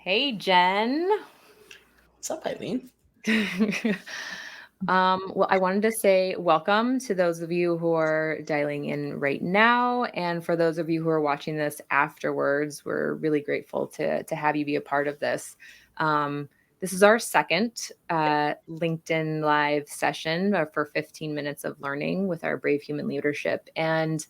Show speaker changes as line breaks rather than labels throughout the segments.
Hey, Jen.
What's up, Eileen?
Well, I wanted to say welcome to those of you who are dialing in right now, and for those of you who are watching this afterwards, we're really grateful to have you be a part of this. This is our second LinkedIn Live session for 15 minutes of learning with our Brave Human Leadership, and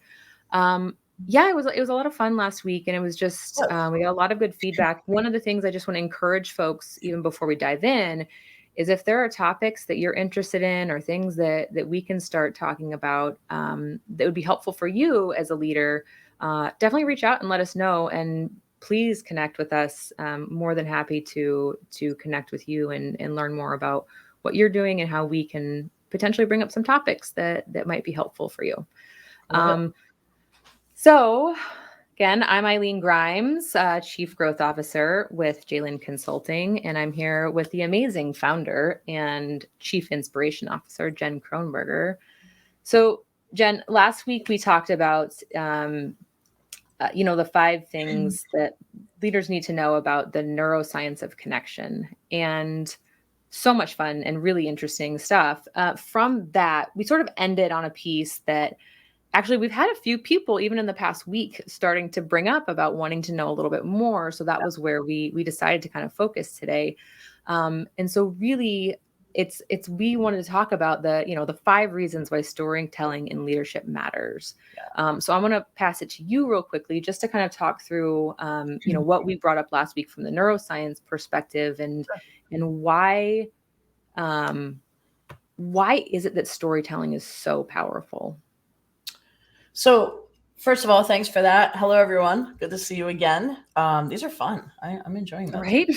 um, yeah, it was a lot of fun last week, and it was just
Yes.
we got a lot of good feedback. One of the things I just want to encourage folks, even before we dive in, is if there are topics that you're interested in or things that we can start talking about that would be helpful for you as a leader, definitely reach out and let us know. And please connect with us. More than happy to connect with you and learn more about what you're doing and how we can potentially bring up some topics that might be helpful for you.
Love it.
Um, so, again, I'm Eileen Grimes, Chief Growth Officer with Jalen Consulting, and I'm here with the amazing founder and Chief Inspiration Officer, Jen Kronberger. So, Jen, last week we talked about, the 5 things that leaders need to know about the neuroscience of connection, and so much fun and really interesting stuff. From that, we sort of ended on a piece that actually, we've had a few people, even in the past week, starting to bring up about wanting to know a little bit more. So that was where we decided to kind of focus today. And so really, it's we wanted to talk about the 5 reasons why storytelling in leadership matters. So I'm going to pass it to you real quickly, just to kind of talk through what we brought up last week from the neuroscience perspective, and um, why is it that storytelling is so powerful?
So, first of all, thanks for that. Hello, everyone. Good to see you again. These are fun. I'm enjoying this.
Right?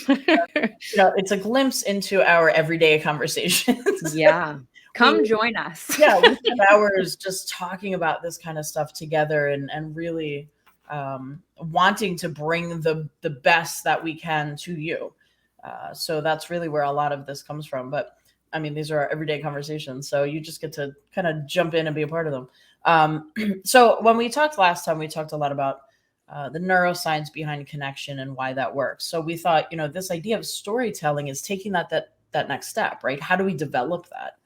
It's a glimpse into our everyday conversations.
Yeah.
we,
Come join us.
yeah, we spend hours just talking about this kind of stuff together and really wanting to bring the best that we can to you. So that's really where a lot of this comes from. But I mean, these are our everyday conversations. So you just get to kind of jump in and be a part of them. So when we talked last time, we talked a lot about the neuroscience behind connection and why that works. So we thought, this idea of storytelling is taking that next step, right? How do we develop that?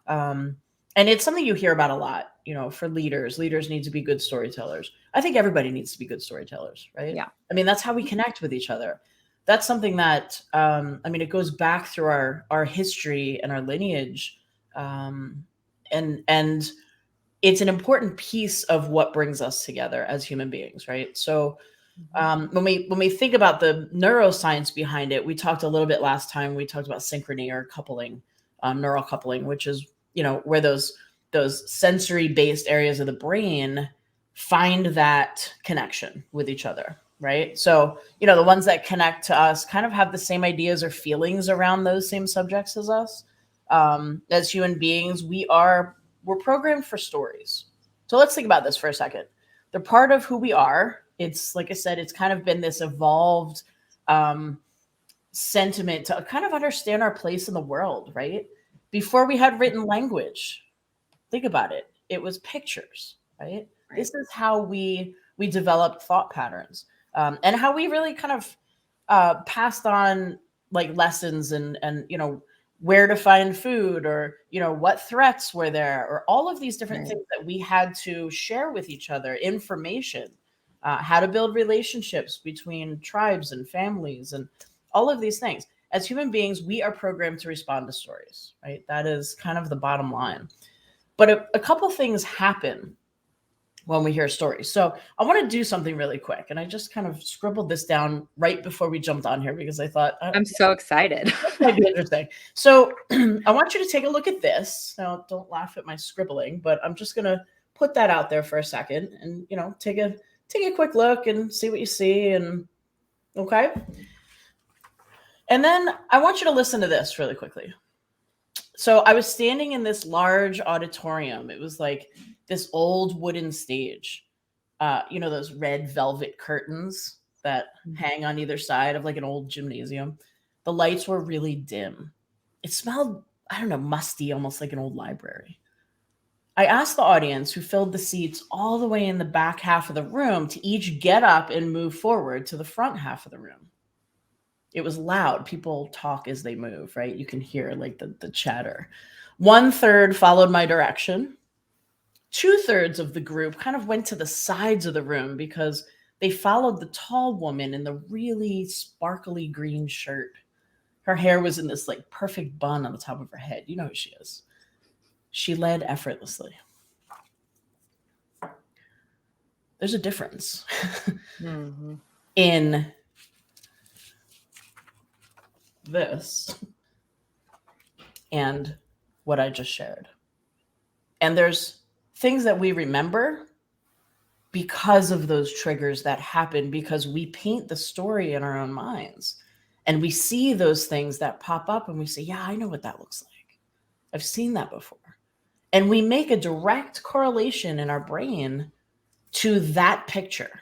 And it's something you hear about a lot, for leaders. Leaders need to be good storytellers. I think everybody needs to be good storytellers, right?
Yeah.
I mean, that's how we connect with each other. That's something that, I mean, it goes back through our history and our lineage. Um, and it's an important piece of what brings us together as human beings, right? So
Mhm.
when we think about the neuroscience behind it, we talked a little bit last time. We talked about synchrony or coupling, neural coupling, which is where those sensory based areas of the brain find that connection with each other, right? So the ones that connect to us kind of have the same ideas or feelings around those same subjects as us. As human beings, we're programmed for stories. So let's think about this for a second. They're part of who we are. It's like I said, it's kind of been this evolved um, sentiment to kind of understand our place in the world, right? Before we had written language, think about it. It was pictures, right?
Right.
This is how we developed thought patterns, and how we really kind of passed on like lessons and where to find food, or what threats were there, or all of these different
Right.
things that we had to share with each other, information, how to build relationships between tribes and families, and all of these things. As human beings, we are programmed to respond to stories, right? That is kind of the bottom line. But a couple things happen when we hear stories. So I want to do something really quick. And I just kind of scribbled this down right before we jumped on here because I thought
I'm so excited.
this might be interesting. So I want you to take a look at this. Now, don't laugh at my scribbling, but I'm just going to put that out there for a second and, take a quick look and see what you see. And okay. And then I want you to listen to this really quickly. So I was standing in this large auditorium. It was like this old wooden stage. Those red velvet curtains that hang on either side of like an old gymnasium. The lights were really dim. It smelled, I don't know, musty, almost like an old library. I asked the audience, who filled the seats all the way in the back half of the room, to each get up and move forward to the front half of the room. It was loud. People talk as they move, right? You can hear like the chatter. 1/3 followed my direction. 2/3 of the group kind of went to the sides of the room because they followed the tall woman in the really sparkly green shirt. Her hair was in this like perfect bun on the top of her head. You know who she is. She led effortlessly. There's a difference
Mhm.
in this and what I just shared. And there's things that we remember because of those triggers that happen because we paint the story in our own minds. And we see those things that pop up and we say, yeah, I know what that looks like. I've seen that before. And we make a direct correlation in our brain to that picture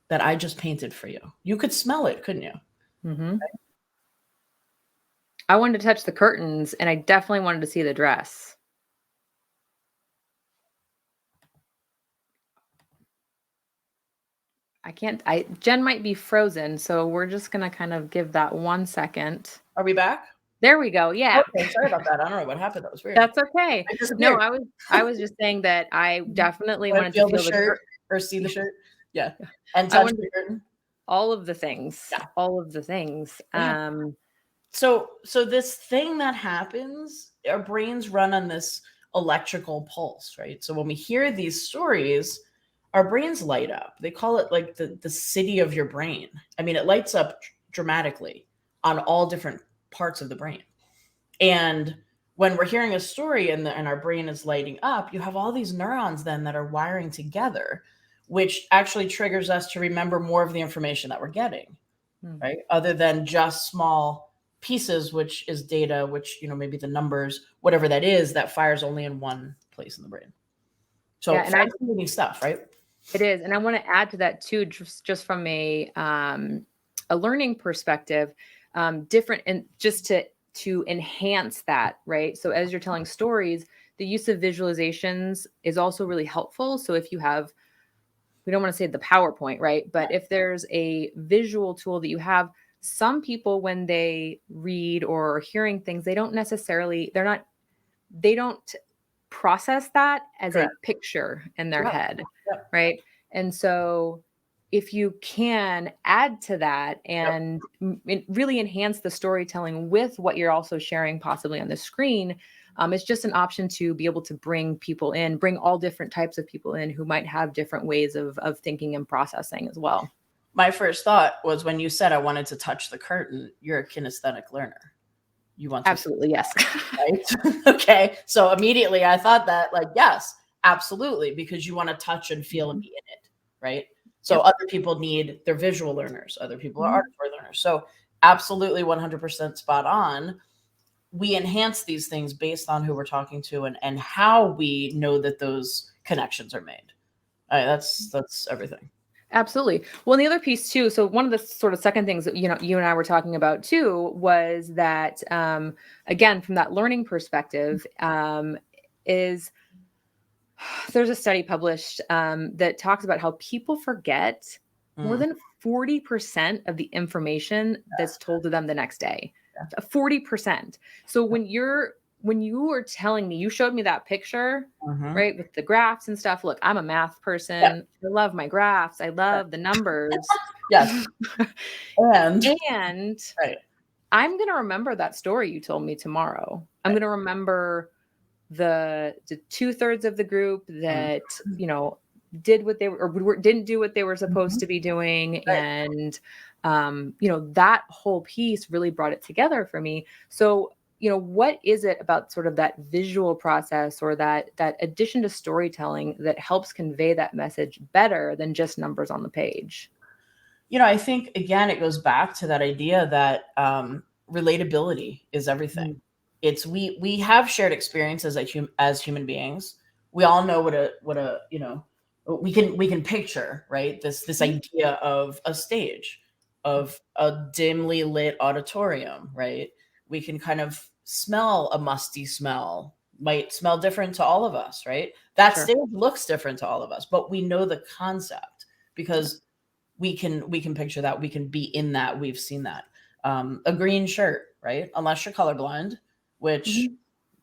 that I just painted for you. You could smell it, couldn't you?
Mhm. I wanted to touch the curtains, and I definitely wanted to see the dress. I can't I Jen might be frozen, so we're just gonna kind of give that 1 second.
Are we back?
There we go, yeah.
Okay, sorry about that. I don't know what happened. That was weird.
That's okay.
I
No,
disappeared.
I was just saying that I definitely
Want to
wanted to
feel the
feel the
shirt
cur
or see the shirt? Yeah. And
I
touch
wanted
the curtain?
all of the things,
Yeah.
all of the things.
Yeah. So this thing that happens, our brains run on this electrical pulse, right? So when we hear these stories, our brains light up. They call it like the city of your brain. I mean, it lights up dramatically on all different parts of the brain. And when we're hearing a story and our brain is lighting up, you have all these neurons then that are wiring together, which actually triggers us to remember more of the information that we're getting,
Mm.
right? Other than just small pieces, which is data, which, maybe the numbers, whatever that is, that fires only in one place in the brain. So
Yeah, and
fascinating stuff, right?
it is, and I wanna add to that too, just from a learning perspective, different and just to enhance that, right? So as you're telling stories, the use of visualizations is also really helpful. So if you have we don't wanna say the PowerPoint, right? But if there's a visual tool that you have, some people when they read or are hearing things, they don't process that as a
Correct.
picture in their
Yep.
head,
Yep.
right? And so if you can add to that
Yep.
and really enhance the storytelling with what you're also sharing possibly on the screen, it's just an option to be able to bring people in, bring all different types of people in who might have different ways of thinking and processing as well.
My first thought was when you said I wanted to touch the curtain, you're a kinesthetic learner. You want to
Absolutely, yes.
right? Okay. So immediately I thought that, like, yes, absolutely, because you want to touch and feel and be in it, right? So
Yep.
other people need, they're visual learners, other people are
Mhm.
auditory learners. So absolutely 100% spot on. We enhance these things based on who we're talking to and how we know that those connections are made. All right, that's everything.
Absolutely. Well, and the other piece too, so one of the sort of second things that you and I were talking about too was that again from that learning perspective is there's a study published that talks about how people forget more
Mm,
than 40% of the information that's told to them the next day.
yeah.
40%. So when you were telling me, you showed me that picture,
Mhm.
right, with the graphs and stuff. Look, I'm a math
Yeah.
person. I love my graphs. I
Yeah.
love the numbers.
Yes. And
And
right.
I'm going to remember that story you told me tomorrow. I'm
Right.
going to remember the 2/3 of the group
Mm,
that, did what they were or didn't do what they were supposed
mhm.
to be doing,
Right.
and, that whole piece really brought it together for me. So, what is it about sort of that visual process or that addition to storytelling that helps convey that message better than just numbers on the page?
I think again it goes back to that idea that relatability is everything.
Mm,
It's we have shared experiences as human beings. We all know what a we can picture, right, this
mhm,
idea of a stage, of a dimly lit auditorium, right? We can kind of smell a musty smell, might smell different to all of us, right? That
sure.
stage looks different to all of us, but we know the concept because we can picture that, we can be in that, we've seen that. a green shirt, right? Unless you're colorblind, which
Mhm.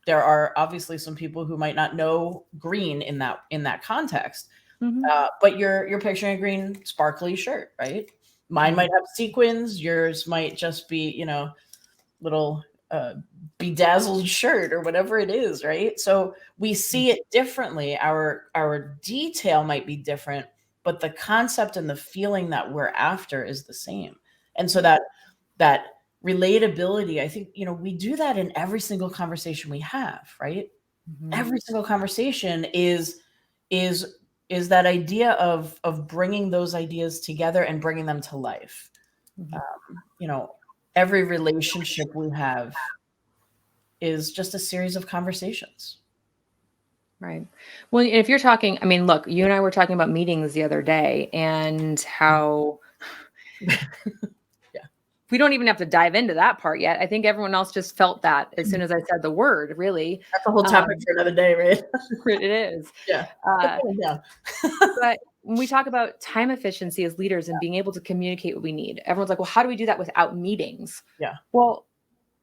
there are obviously some people who might not know green in that context.
Mhm.
But you're picturing a green sparkly shirt, right? Mine might
Mhm.
have sequins. Yours might just be, little uh, bedazzled shirt or whatever it is, right? So we see it differently. Our detail might be different, but the concept and the feeling that we're after is the same. And so that relatability, I think, we do that in every single conversation we have, right?
Mhm.
Every single conversation is is that idea of bringing those ideas together and bringing them to life.
Mhm.
Every relationship we have is just a series of conversations.
Right. Well, if you're talking, I mean, look, you and I were talking about meetings the other day and how
Yeah,
we don't even have to dive into that part yet. I think everyone else just felt that as soon as I said the word, really.
that's a whole topic
Um,
for another day, right?
it is.
Yeah.
Uh,
Yeah.
but when we talk about time efficiency as leaders and being able to communicate what we need, everyone's like, well, how do we do that without meetings?
Yeah.
Well,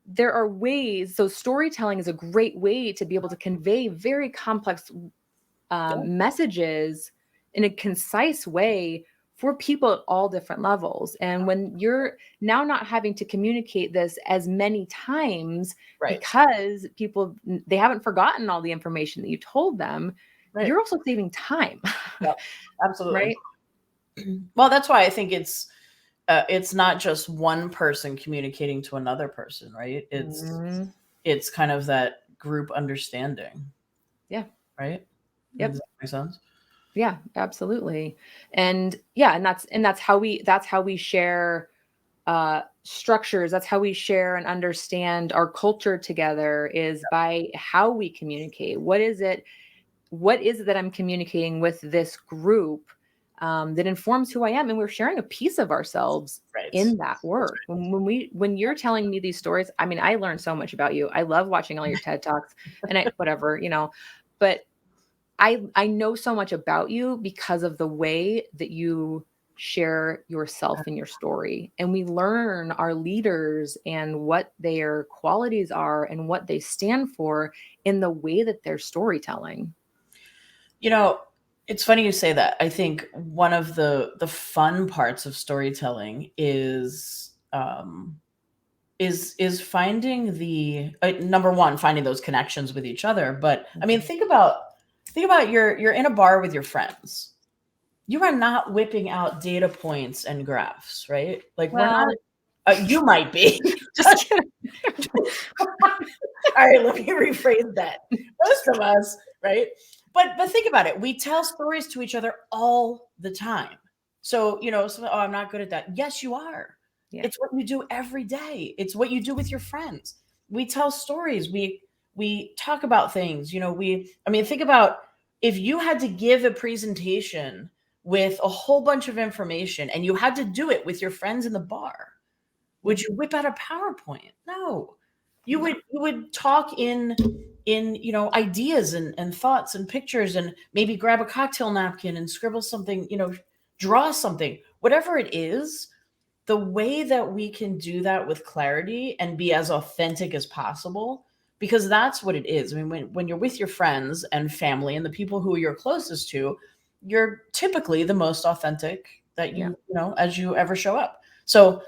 there are ways. So, storytelling is a great way to be able to convey very complex
Yeah.
messages in a concise way for people at all different levels. And when you're now not having to communicate this as many times
Right.
because people they haven't forgotten all the information that you told them,
Right.
you're also saving time,
Yeah. Absolutely.
right?
Well, that's why I think it's not just one person communicating to another person, right?
Mhm.
It's kind of that group understanding,
Yeah.
right? Does
Yep.
that make sense?
Yeah, absolutely. And yeah, and that's how we share structures. That's how we share and understand our culture together is by how we communicate. What is it that I'm communicating with this group that informs who I am? And we're sharing a piece of ourselves
Right.
in that
That's
work. When you're telling me these stories, I mean, I learned so much about you. I love watching all your TED Talks and whatever, but I know so much about you because of the way that you share yourself and your story. And we learn our leaders and what their qualities are and what they stand for in the way that they're storytelling.
You know, it's funny you say that. I think one of the fun parts of storytelling is finding the number one, finding those connections with each other. But I mean,
Mhm.
think about you're in a bar with your friends. You are not whipping out data points and graphs, right? Like we're not.
Well,
You might be.
just kidding.
All right, let me rephrase that. Most of us, right? But think about it. We tell stories to each other all the time. So, oh, I'm not good at that. Yes, you are.
Yeah.
It's what you do every day. It's what you do with your friends. We tell stories. We talk about things. I mean, think about if you had to give a presentation with a whole bunch of information and you had to do it with your friends in the bar.
Yeah.
Would you whip out a PowerPoint? No. You
No.
would talk in ideas and thoughts and pictures and maybe grab a cocktail napkin and scribble something, draw something. Whatever it is, the way that we can do that with clarity and be as authentic as possible, because that's what it is. I mean, when you're with your friends and family and the people who you're closest to, you're typically the most authentic that
Yeah.
as you ever show up. So,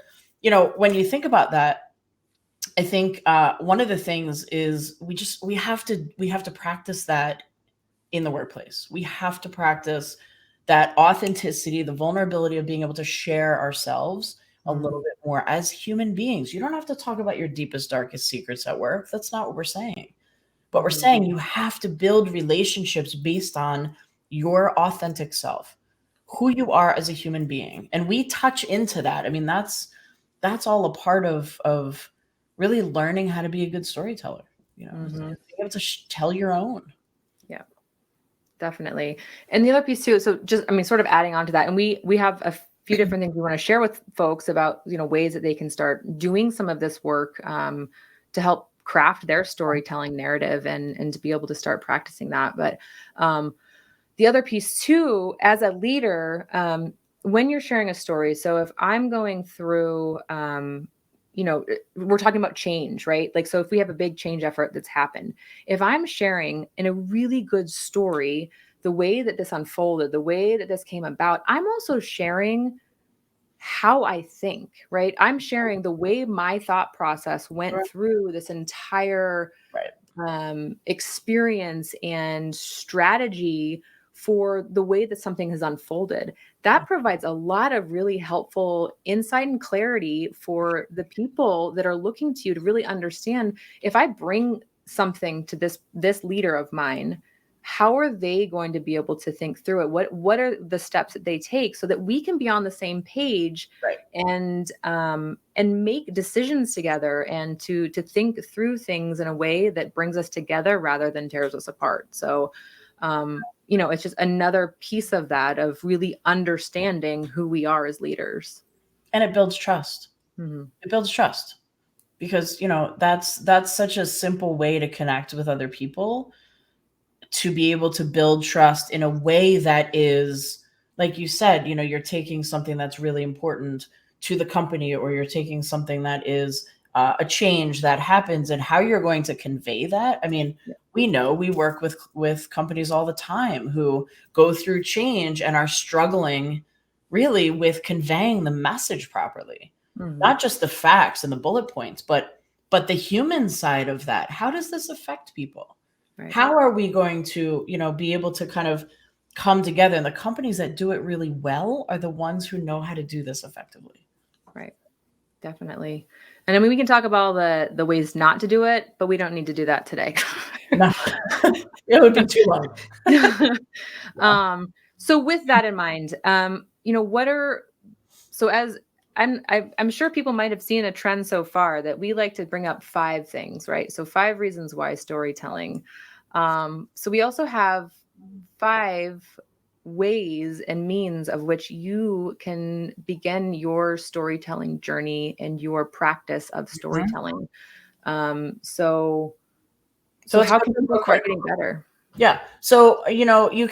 when you think about that, I think one of the things is we have to practice that in the workplace. We have to practice that authenticity, the vulnerability of being able to share ourselves a
Mm.
little bit more as human beings. You don't have to talk about your deepest, darkest secrets at work. That's not what we're saying. But we're
Mhm.
saying you have to build relationships based on your authentic self, who you are as a human being. And we touch into that. I mean, that's all a part of really learning how to be a good storyteller, is
Mhm.
being able to tell your own.
Yeah. Definitely. And the other piece too, so just I mean, sort of adding on to that, and we have a few different things we want to share with folks about, ways that they can start doing some of this work to help craft their storytelling narrative and to be able to start practicing that. But the other piece too, as a leader, when you're sharing a story, so if I'm going through we're talking about change, right? Like, so if we have a big change effort that's happened, if I'm sharing in a really good story, the way that this unfolded, the way that this came about, I'm also sharing how I think, right? I'm sharing the way my thought process went
Right.
through this entire
Right.
experience and strategy for the way that something has unfolded. That provides a lot of really helpful insight and clarity for the people that are looking to you to really understand, if I bring something to this leader of mine, how are they going to be able to think through it? What are the steps that they take so that we can be on the same page
Right.
and make decisions together, and to think through things in a way that brings us together rather than tears us apart. So it's just another piece of that, of really understanding who we are as leaders.
And it builds trust.
Mhm.
It builds trust because, that's such a simple way to connect with other people, to be able to build trust in a way that is, like you said, you're taking something that's really important to the company, or you're taking something that is a change that happens, and how you're going to convey that. I mean,
Yeah.
we know we work with companies all the time who go through change and are struggling really with conveying the message properly,
Mhm.
not just the facts and the bullet points, but the human side of that. How does this affect people?
Right.
How are we going to, be able to kind of come together? And the companies that do it really well are the ones who know how to do this effectively.
Right. Definitely. And I mean, we can talk about the ways not to do it, but we don't need to do that today.
No, it would be too long. Yeah.
So with that in mind, what are so as I'm sure people might have seen a trend so far that we like to bring up 5 things, right? So 5 reasons why storytelling. So we also have 5 ways and means of which you can begin your storytelling journey and your practice of
Mhm.
storytelling. So
So
so
let's
how
go
can people
real quick.
start getting better?
Yeah. So, you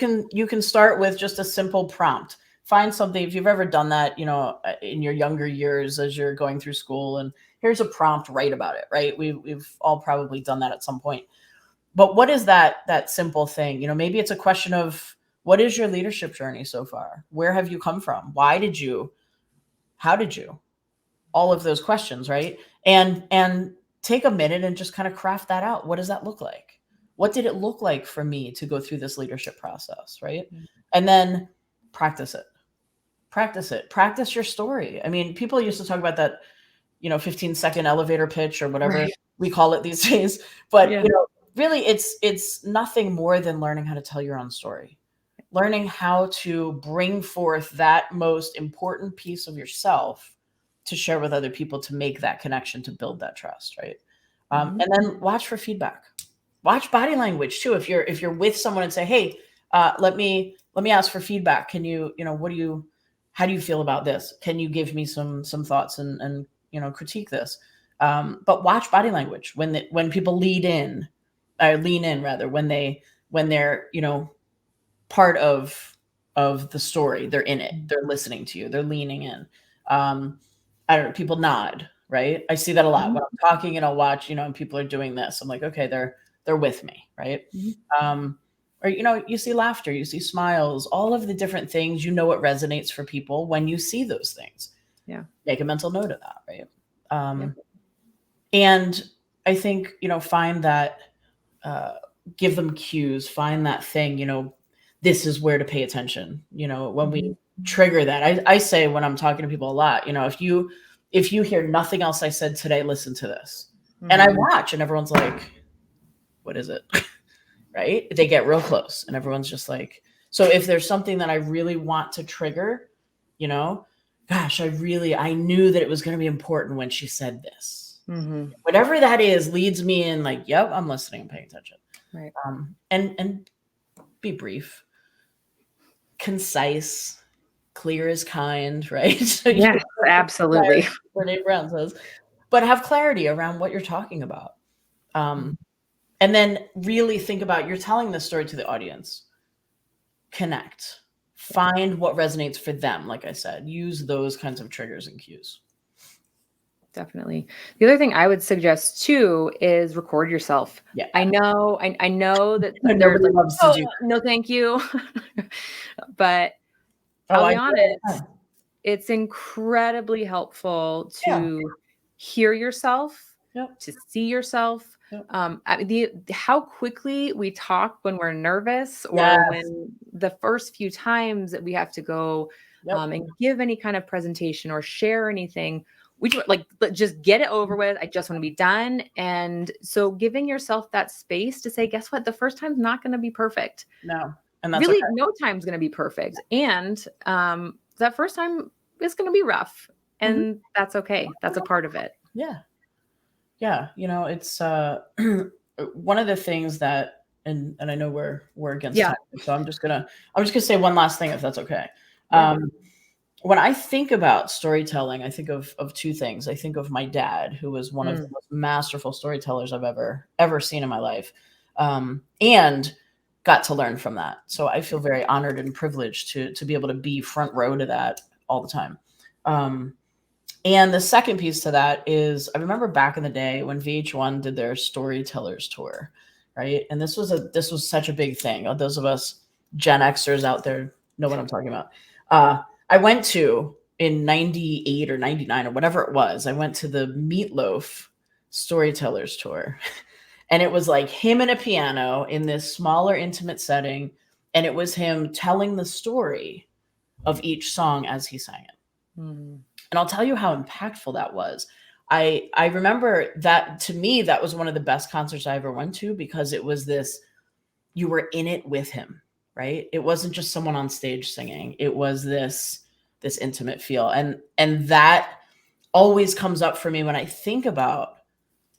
can start with just a simple prompt. Find something, if you've ever done that, in your younger years as you're going through school, and here's a prompt, write about it, right? We've all probably done that at some point. But what is that simple thing? Maybe it's a question of, what is your leadership journey so far? Where have you come from? Why did you? How did you? All of those questions, right? And take a minute and just kind of craft that out. What does that look like? What did it look like for me to go through this leadership process, right?
Mm.
And then practice it. Practice it. Practice your story. I mean, people used to talk about that, 15-second elevator pitch, or whatever
Right.
we call it these days. But,
Yeah.
really it's nothing more than learning how to tell your own story. Learning how to bring forth that most important piece of yourself to share with other people, to make that connection, to build that trust, right?
Mhm.
And then watch for feedback. Watch body language too. If you're with someone and say, "Hey, let me ask for feedback. Can you, how do you feel about this? Can you give me some thoughts, and critique this?" But watch body language when people lean in rather, when they're, part of the story. They're in it. They're listening to you. They're leaning in. Um, I don't know. People nod, right? I see that a lot
Mhm.
when I'm talking, and I'll watch, and people are doing this. I'm like, okay, they're with me, right?
Mhm.
Um, or, you see laughter, you see smiles, all of the different things. What resonates for people when you see those things.
Yeah.
Make a mental note of that, right?
Yeah.
And I think, find that, uh, give them cues, find that thing, this is where to pay attention. When we
Mhm.
trigger that, I say, when I'm talking to people a lot, if you hear nothing else I said today, listen to this. And I
Mhm.
watch, and everyone's like, what is it? Right? They get real close, and everyone's just like, so if there's something that I really want to trigger, you know, gosh, I knew that it was going to be important when she said this.
Mhm.
Whatever that is leads me in, like, yep, I'm listening and paying attention.
Right.
And be brief, concise, clear is kind, right? So
Yes, absolutely.
Brene Brown says, but have clarity around what you're talking about.
Mhm.
And then really think about, you're telling this story to the audience. Connect. Find what resonates for them. Like I said, use those kinds of triggers and cues.
Definitely. The other thing I would suggest too is record yourself.
Yeah.
I know that there's
Nobody
like,
loves to
oh,
do.
no, thank you. But
Oh,
I'll
I
be
do it all the
honest,
time.
it's incredibly helpful
Yeah.
to hear yourself,
Yep.
to see yourself.
Yep.
How quickly we talk when we're nervous, or
Yes.
when the first few times that we have to go
Yep.
and give any kind of presentation or share anything, just get it over with. I just want to be done. And so giving yourself that space to say, guess what? The first time's not going to be perfect.
No. And that's
Really,
okay.
no time's going to be perfect. And that first time is going to be rough. And that's okay. That's a part of it.
Yeah. Yeah. It's one of the things that, and I know we're against
Yeah.
time, so I'm just gonna say one last thing, if that's okay.
Yeah.
When I think about storytelling, I think of two things. I think of my dad, who was one of the most masterful storytellers I've ever seen in my life, and got to learn from that. So I feel very honored and privileged to be able to be front row to that all the time. And the second piece to that is, I remember back in the day when VH1 did their storytellers tour, right? And this was such a big thing. Those of us Gen Xers out there know what I'm talking about. I went to, in 98 or 99 or whatever it was, I went to the Meatloaf storytellers tour. And it was like him and a piano in this smaller, intimate setting. And it was him telling the story of each song as he sang it.
Mm.
And I'll tell you how impactful that was. I remember that, to me, that was one of the best concerts I ever went to, because it was this, you were in it with him, right? It wasn't just someone on stage singing. It was this intimate feel. And that always comes up for me when I think about,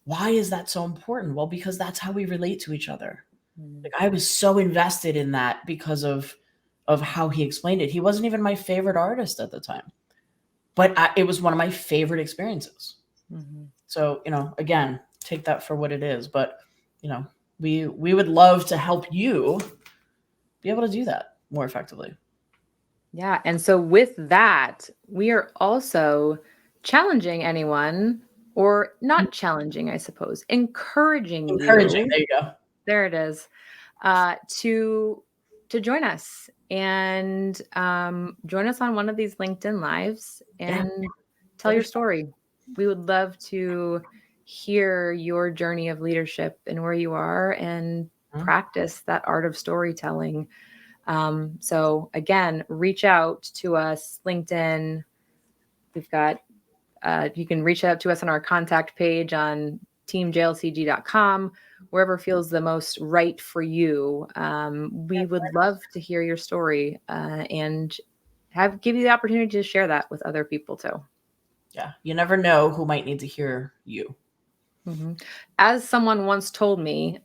why is that so important? Well, because that's how we relate to each other. Like, I was so invested in that because of how he explained it. He wasn't even my favorite artist at the time, but it was one of my favorite experiences.
Mm-hmm.
So, again, take that for what it is. But, we would love to help you be able to do that more effectively.
Yeah. And so with that, we are also challenging anyone, or not challenging, I suppose, encouraging
Encouraging.
you.
There you go.
There it is. To join us and join us on one of these LinkedIn lives and tell your story. We would love to hear your journey of leadership and where you are, and practice that art of storytelling. So again, reach out to us, LinkedIn. We've got, you can reach out to us on our contact page on teamjlcg.com, wherever feels the most right for you. We would love to hear your story, and give you the opportunity to share that with other people too.
Yeah. You never know who might need to hear you.
Mm-hmm. As someone once told me,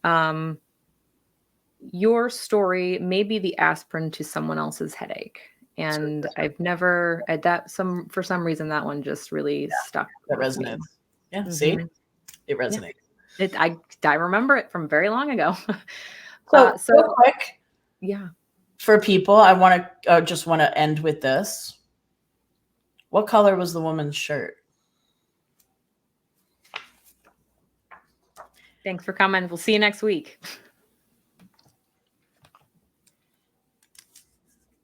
your story may be the aspirin to someone else's headache. And I've never, for some reason, that one just really stuck.
That
with
resonates.
me.
Yeah.
Mm-hmm.
See, it resonates.
Yeah. I remember it from very long ago.
So real quick,
yeah,
for people, I just want to end with this. What color was the woman's shirt?
Thanks for coming. We'll see you next week.